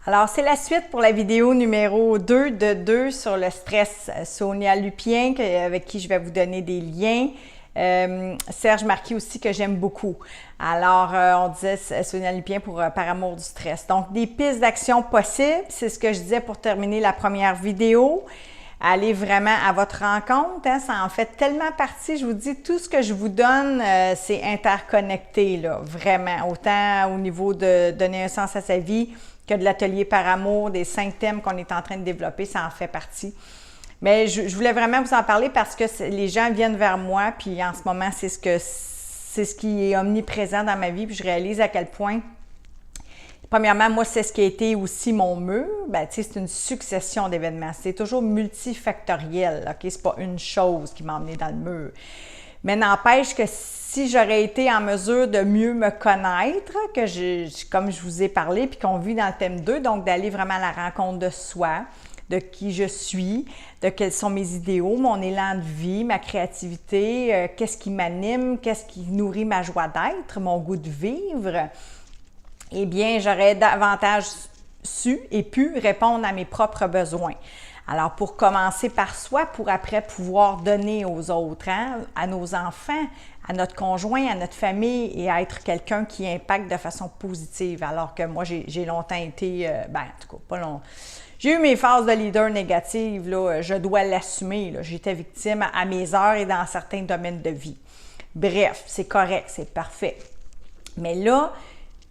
Alors, c'est la suite pour la vidéo numéro 2 de 2 sur le stress. Sonia Lupien, avec qui je vais vous donner des liens. Serge Marquis aussi, que j'aime beaucoup. Alors, on disait Sonia Lupien pour Par amour du stress. Donc, des pistes d'action possibles, c'est ce que je disais pour terminer la première vidéo. Allez vraiment à votre rencontre, hein, ça en fait tellement partie. Je vous dis, tout ce que je vous donne, c'est interconnecté, là, vraiment. Autant au niveau de donner un sens à sa vie que de l'atelier par amour, des 5 thèmes qu'on est en train de développer, ça en fait partie. Mais je voulais vraiment vous en parler parce que les gens viennent vers moi, puis en ce moment, c'est ce qui est omniprésent dans ma vie, puis je réalise à quel point. Premièrement, moi, c'est ce qui a été aussi mon mur. Ben, tu sais, c'est une succession d'événements. C'est toujours multifactoriel, OK? C'est pas une chose qui m'a emmené dans le mur. Mais n'empêche que si j'aurais été en mesure de mieux me connaître, comme je vous ai parlé, puis qu'on vit dans le thème 2, donc d'aller vraiment à la rencontre de soi, de qui je suis, de quels sont mes idéaux, mon élan de vie, ma créativité, qu'est-ce qui m'anime, qu'est-ce qui nourrit ma joie d'être, mon goût de vivre, eh bien, j'aurais davantage su et pu répondre à mes propres besoins. Alors, pour commencer par soi, pour après pouvoir donner aux autres, hein, à nos enfants, à notre conjoint, à notre famille et à être quelqu'un qui impacte de façon positive. Alors que moi, j'ai longtemps été, en tout cas, pas long. J'ai eu mes phases de leader négatives, là, je dois l'assumer. J'étais victime à mes heures et dans certains domaines de vie. Bref, c'est correct, c'est parfait. Mais là,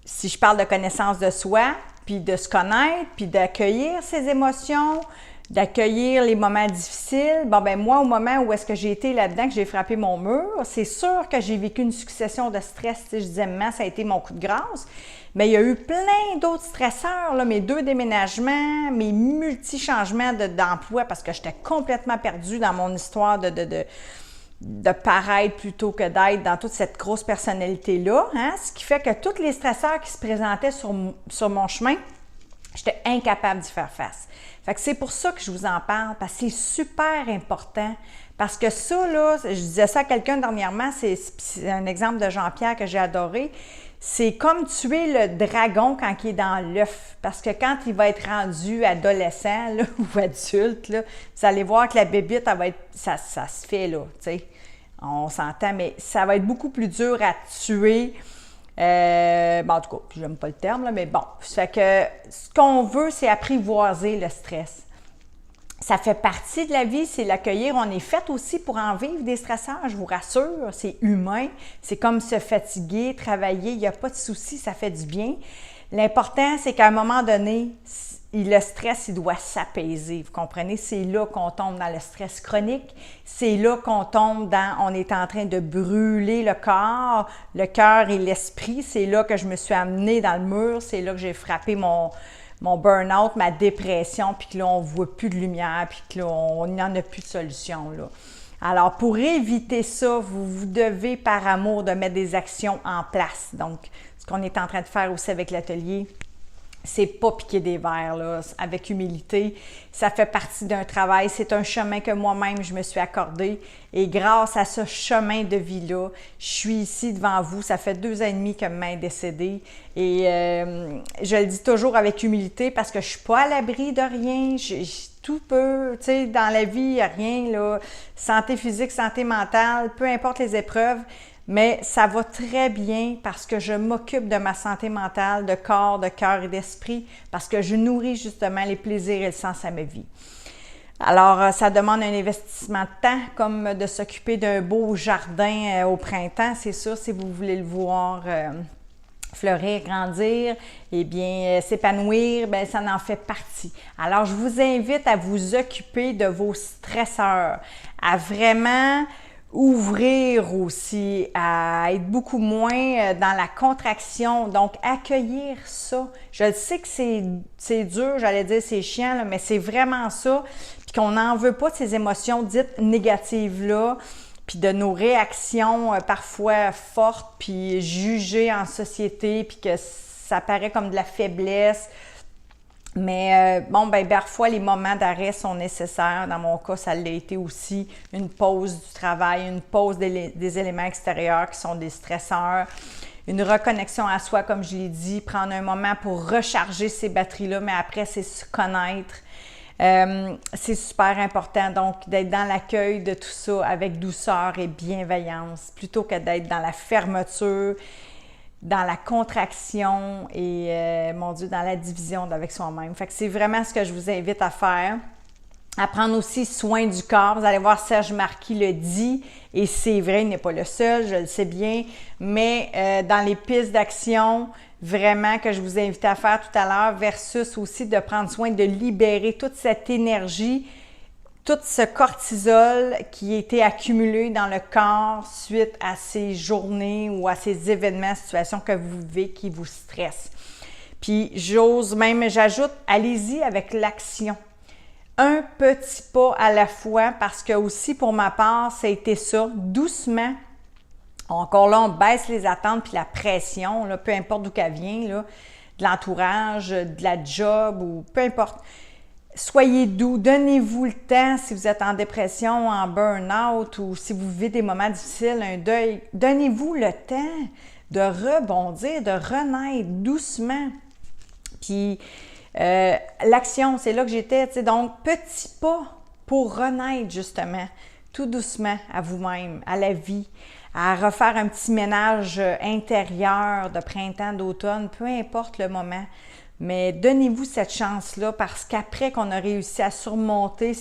si je parle de connaissance de soi, puis de se connaître, puis d'accueillir ses émotions, d'accueillir les moments difficiles, moi, au moment où est-ce que j'ai été là-dedans, que j'ai frappé mon mur, c'est sûr que j'ai vécu une succession de stress. Je disais, ça a été mon coup de grâce. Mais il y a eu plein d'autres stresseurs, là, mes 2 déménagements, mes multi-changements d'emploi, parce que j'étais complètement perdue dans mon histoire de paraître plutôt que d'être dans toute cette grosse personnalité-là, hein? Ce qui fait que tous les stresseurs qui se présentaient sur mon chemin, j'étais incapable d'y faire face. Fait que c'est pour ça que je vous en parle, parce que c'est super important. Parce que ça, là, je disais ça à quelqu'un dernièrement, c'est un exemple de Jean-Pierre que j'ai adoré. C'est comme tuer le dragon quand il est dans l'œuf. Parce que quand il va être rendu adolescent là, ou adulte, là, vous allez voir que la bébite, ça se fait, là, tu sais. On s'entend, mais ça va être beaucoup plus dur à tuer. En tout cas, j'aime pas le terme, là, mais bon. Ça fait que ce qu'on veut, c'est apprivoiser le stress. Ça fait partie de la vie, c'est l'accueillir. On est fait aussi pour en vivre des stresseurs, je vous rassure. C'est humain. C'est comme se fatiguer, travailler. Il n'y a pas de souci, ça fait du bien. L'important, c'est qu'à un moment donné, le stress, il doit s'apaiser. Vous comprenez? C'est là qu'on tombe dans le stress chronique. C'est là qu'on tombe dans, on est en train de brûler le corps, le cœur et l'esprit. C'est là que je me suis amenée dans le mur. C'est là que j'ai frappé mon burn-out, ma dépression, puis que là, on ne voit plus de lumière, puis que là, on n'en a plus de solution, là. Alors, pour éviter ça, vous devez, par amour, de mettre des actions en place. Donc, ce qu'on est en train de faire aussi avec l'atelier, c'est pas piquer des verres, là, avec humilité. Ça fait partie d'un travail. C'est un chemin que moi-même, je me suis accordé. Et grâce à ce chemin de vie-là, je suis ici devant vous. Ça fait 2 ans et demi que ma main est décédée. Et je le dis toujours avec humilité parce que je suis pas à l'abri de rien. Tout peut, tu sais, dans la vie, il n'y a rien, là. Santé physique, santé mentale, peu importe les épreuves. Mais ça va très bien parce que je m'occupe de ma santé mentale, de corps, de cœur et d'esprit, parce que je nourris justement les plaisirs et le sens à ma vie. Alors, ça demande un investissement de temps, comme de s'occuper d'un beau jardin au printemps, c'est sûr, si vous voulez le voir fleurir, grandir, eh bien, s'épanouir, bien, ça en fait partie. Alors, je vous invite à vous occuper de vos stresseurs, à vraiment ouvrir aussi, à être beaucoup moins dans la contraction, donc accueillir ça. Je sais que c'est dur, j'allais dire c'est chiant, là, mais c'est vraiment ça, puis qu'on n'en veut pas de ces émotions dites négatives-là, puis de nos réactions parfois fortes, puis jugées en société, puis que ça paraît comme de la faiblesse. Mais parfois, les moments d'arrêt sont nécessaires. Dans mon cas, ça l'a été aussi. Une pause du travail, une pause des éléments extérieurs qui sont des stresseurs. une reconnexion à soi, comme je l'ai dit, prendre un moment pour recharger ces batteries-là, mais après, c'est se connaître. C'est super important, donc, d'être dans l'accueil de tout ça avec douceur et bienveillance, plutôt que d'être dans la fermeture, dans la contraction et, mon Dieu, dans la division avec soi-même. Fait que c'est vraiment ce que je vous invite à faire. À prendre aussi soin du corps. Vous allez voir, Serge Marquis le dit, et c'est vrai, il n'est pas le seul, je le sais bien, mais dans les pistes d'action, vraiment que je vous invite à faire tout à l'heure, versus aussi de prendre soin de libérer toute cette énergie, tout ce cortisol qui a été accumulé dans le corps suite à ces journées ou à ces événements, situations que vous vivez qui vous stressent. Puis j'ajoute, allez-y avec l'action. Un petit pas à la fois, parce que aussi pour ma part, ça a été ça, doucement. Encore là, on baisse les attentes puis la pression, là, peu importe d'où qu'elle vient, là, de l'entourage, de la job ou peu importe. Soyez doux, donnez-vous le temps si vous êtes en dépression, en burn-out ou si vous vivez des moments difficiles, un deuil. Donnez-vous le temps de rebondir, de renaître doucement. Puis, l'action, c'est là que j'étais, tu sais, donc petit pas pour renaître justement, tout doucement à vous-même, à la vie, à refaire un petit ménage intérieur de printemps, d'automne, peu importe le moment. Mais donnez-vous cette chance-là parce qu'après qu'on a réussi à surmonter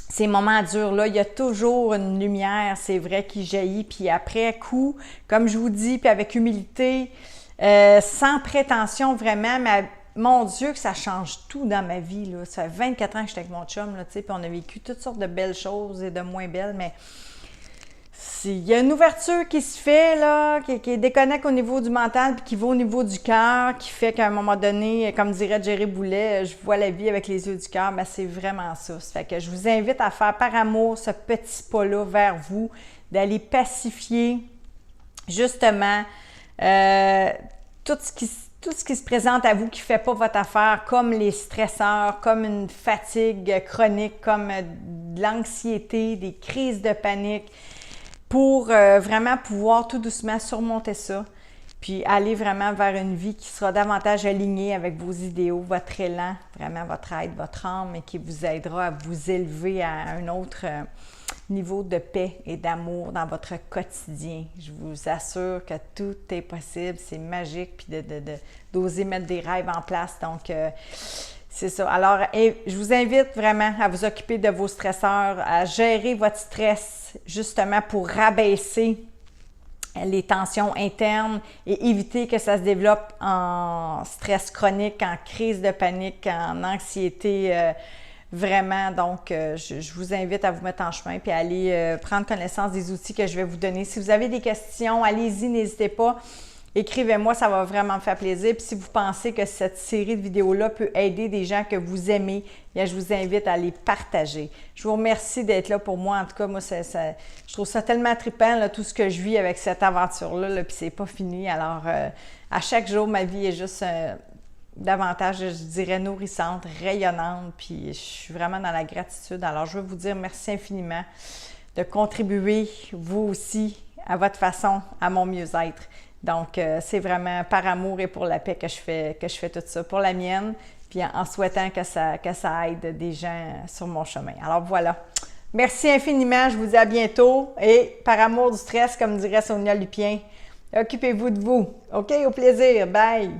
ces moments durs-là, il y a toujours une lumière, c'est vrai, qui jaillit. Puis après coup, comme je vous dis, puis avec humilité, sans prétention vraiment, mais mon Dieu que ça change tout dans ma vie, là. Ça fait 24 ans que j'étais avec mon chum, là, tu sais, puis on a vécu toutes sortes de belles choses et de moins belles, mais il y a une ouverture qui se fait, là, qui déconnecte au niveau du mental puis qui va au niveau du cœur, qui fait qu'à un moment donné, comme dirait Jerry Boulet, je vois la vie avec les yeux du cœur, mais c'est vraiment ça. Ça fait que je vous invite à faire par amour ce petit pas-là vers vous, d'aller pacifier justement tout ce qui se présente à vous qui ne fait pas votre affaire, comme les stresseurs, comme une fatigue chronique, comme de l'anxiété, des crises de panique, pour vraiment pouvoir tout doucement surmonter ça, puis aller vraiment vers une vie qui sera davantage alignée avec vos idéaux, votre élan, vraiment votre aide, votre âme, et qui vous aidera à vous élever à un autre niveau de paix et d'amour dans votre quotidien. Je vous assure que tout est possible, c'est magique, puis d'oser mettre des rêves en place. Donc, c'est ça. Alors, je vous invite vraiment à vous occuper de vos stresseurs, à gérer votre stress, justement pour rabaisser les tensions internes et éviter que ça se développe en stress chronique, en crise de panique, en anxiété. Vraiment, donc, je vous invite à vous mettre en chemin puis à aller prendre connaissance des outils que je vais vous donner. Si vous avez des questions, allez-y, n'hésitez pas. Écrivez-moi, ça va vraiment me faire plaisir. Puis si vous pensez que cette série de vidéos-là peut aider des gens que vous aimez, bien, je vous invite à les partager. Je vous remercie d'être là pour moi. En tout cas, moi, je trouve ça tellement trippant, là, tout ce que je vis avec cette aventure-là, là, puis c'est pas fini. Alors, à chaque jour, ma vie est juste davantage, je dirais, nourrissante, rayonnante, puis je suis vraiment dans la gratitude. Alors, je veux vous dire merci infiniment de contribuer, vous aussi, à votre façon, à mon mieux-être. Donc, c'est vraiment par amour et pour la paix que je fais tout ça, pour la mienne, puis en souhaitant que ça aide des gens sur mon chemin. Alors voilà. Merci infiniment, je vous dis à bientôt. Et par amour du stress, comme dirait Sonia Lupien, occupez-vous de vous. OK? Au plaisir. Bye!